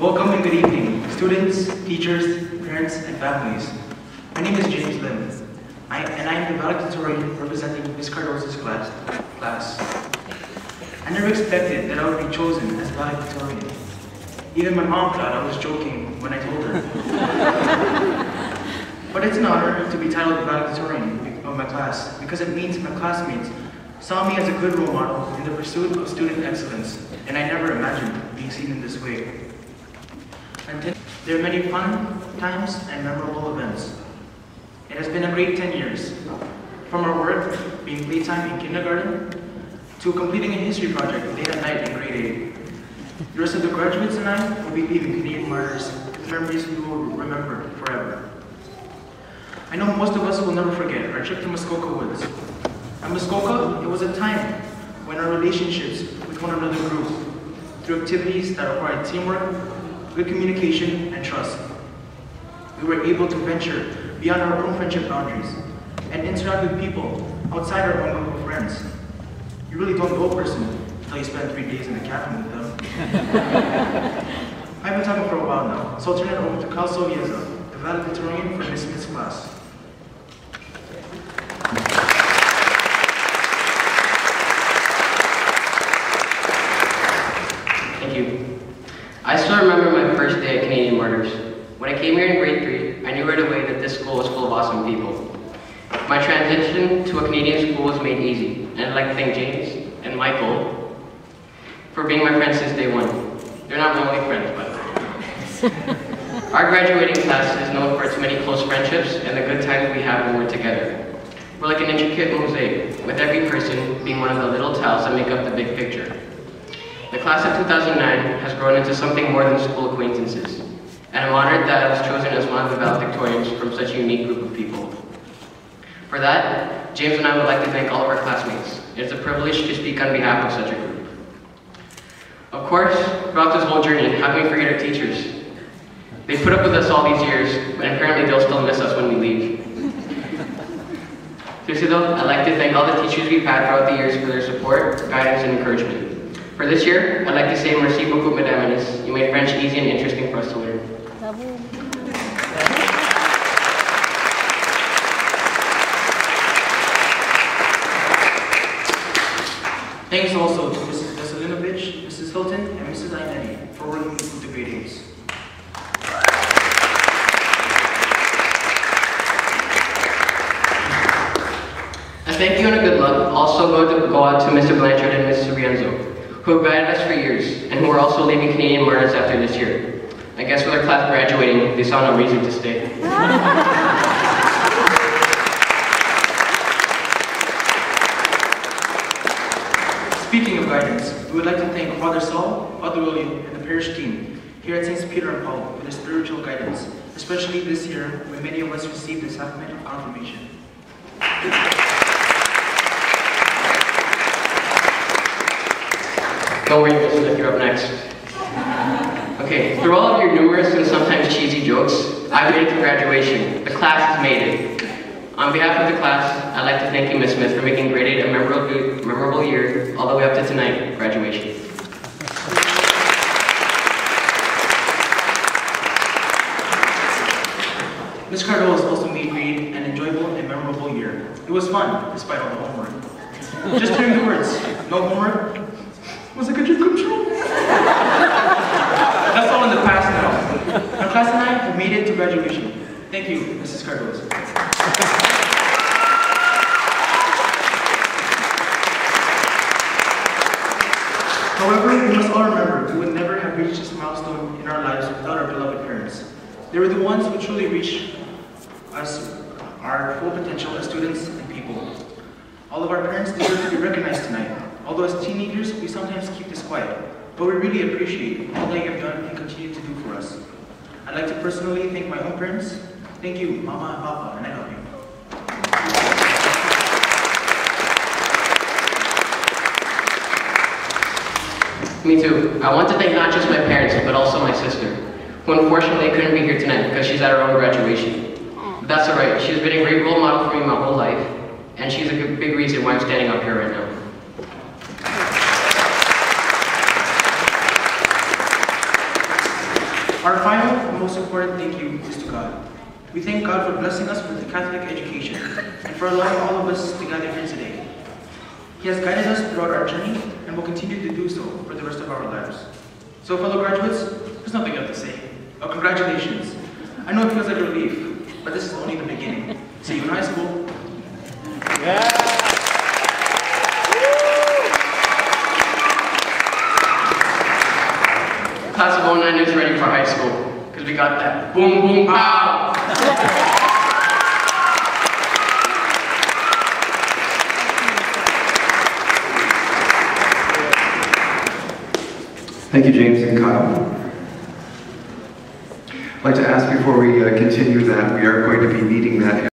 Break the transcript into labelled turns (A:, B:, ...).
A: Welcome and good evening, students, teachers, parents, and families. My name is James Lim, and I am the valedictorian representing Ms. Cardozo's class. I never expected that I would be chosen as valedictorian. Even my mom thought I was joking when I told her. But it's an honor to be titled the valedictorian of my class because it means my classmates saw me as a good role model in the pursuit of student excellence, and I never imagined being seen in this way. There are many fun times and memorable events. It has been a great 10 years. From our work being playtime in kindergarten to completing a history project day and night in grade 8. The rest of the graduates and I will be leaving Canadian martyrs with memories we will remember forever. I know most of us will never forget our trip to Muskoka Woods. At Muskoka, it was a time when our relationships with one another grew through activities that required teamwork, good communication, and trust. We were able to venture beyond our own friendship boundaries and interact with people outside our own group of friends. You really don't know a person until you spend 3 days in the cabin with them. I've been talking for a while now, so I'll turn it over to Carl Sovieza, the valedictorian for Miss Smith's class.
B: Thank you. I still remember my first day at Canadian Martyrs. When I came here in grade 3, I knew right away that this school was full of awesome people. My transition to a Canadian school was made easy, and I'd like to thank James and Michael for being my friends since day one. They're not my only friends, by the way. Our graduating class is known for its many close friendships and the good times we have when we're together. We're like an intricate mosaic, with every person being one of the little tiles that make up the big picture. The class of 2009 has grown into something more than school acquaintances, and I'm honored that I was chosen as one of the valedictorians from such a unique group of people. For that, James and I would like to thank all of our classmates. It is a privilege to speak on behalf of such a group. Of course, throughout this whole journey, how can we forget our teachers? They put up with us all these years, but apparently they'll still miss us when we leave. Seriously though, I'd like to thank all the teachers we've had throughout the years for their support, guidance, and encouragement. For this year, I'd like to say merci beaucoup, Madame Anis. You made French easy and interesting for us to learn.
A: Thanks also to Mrs. Veselinovich, Mrs. Hilton, and Mrs. Ainetti for working with the grade 8s.
B: A thank you and a good luck also go out to Mr. Blanchard and Mrs. Rienzo, who have guided us for years, and who are also leaving Canadian Martyrs after this year. I guess with our class graduating, they saw no reason to stay.
A: Speaking of guidance, we would like to thank Father Saul, Father William, and the parish team here at St. Peter and Paul for their spiritual guidance, especially this year when many of us received the sacrament of confirmation.
B: Don't worry, Mrs. you're up next. Okay, through all of your numerous and sometimes cheesy jokes, I've made it to graduation. The class has made it. On behalf of the class, I'd like to thank you, Ms. Smith, for making grade 8 a memorable year, all the way up to tonight, graduation.
A: Ms. Cardozo also made grade 8 an enjoyable and memorable year. It was fun, despite all the homework. Just hearing the words, no homework, was like a dream come true. That's all in the past now. Our class and I have made it to graduation. Thank you, Mrs. Cardozo. However, we must all remember we would never have reached this milestone in our lives without our beloved parents. They were the ones who truly reached us our full potential as students and people. All of our parents deserve to be recognized tonight. Although as teenagers, we sometimes keep this quiet, but we really appreciate all they have done and continue to do for us. I'd like to personally thank my own parents. Thank you, Mama and Papa, and I love you.
B: Me too. I want to thank not just my parents, but also my sister, who unfortunately couldn't be here tonight because she's at her own graduation. But that's alright, she's been a great role model for me my whole life, and she's a big reason why I'm standing up here right now.
A: Our final and most important thank you is to God. We thank God for blessing us with a Catholic education and for allowing all of us to gather here today. He has guided us throughout our journey and will continue to do so for the rest of our lives. So fellow graduates, there's nothing else to say. Oh, congratulations. I know it feels like a relief, but this is only the beginning. See you in high school. Yeah.
B: Class of 09 is ready for high school, because we got that boom boom pow!
C: Thank you, James and Kyle. I'd like to ask before we continue that we are going to be needing that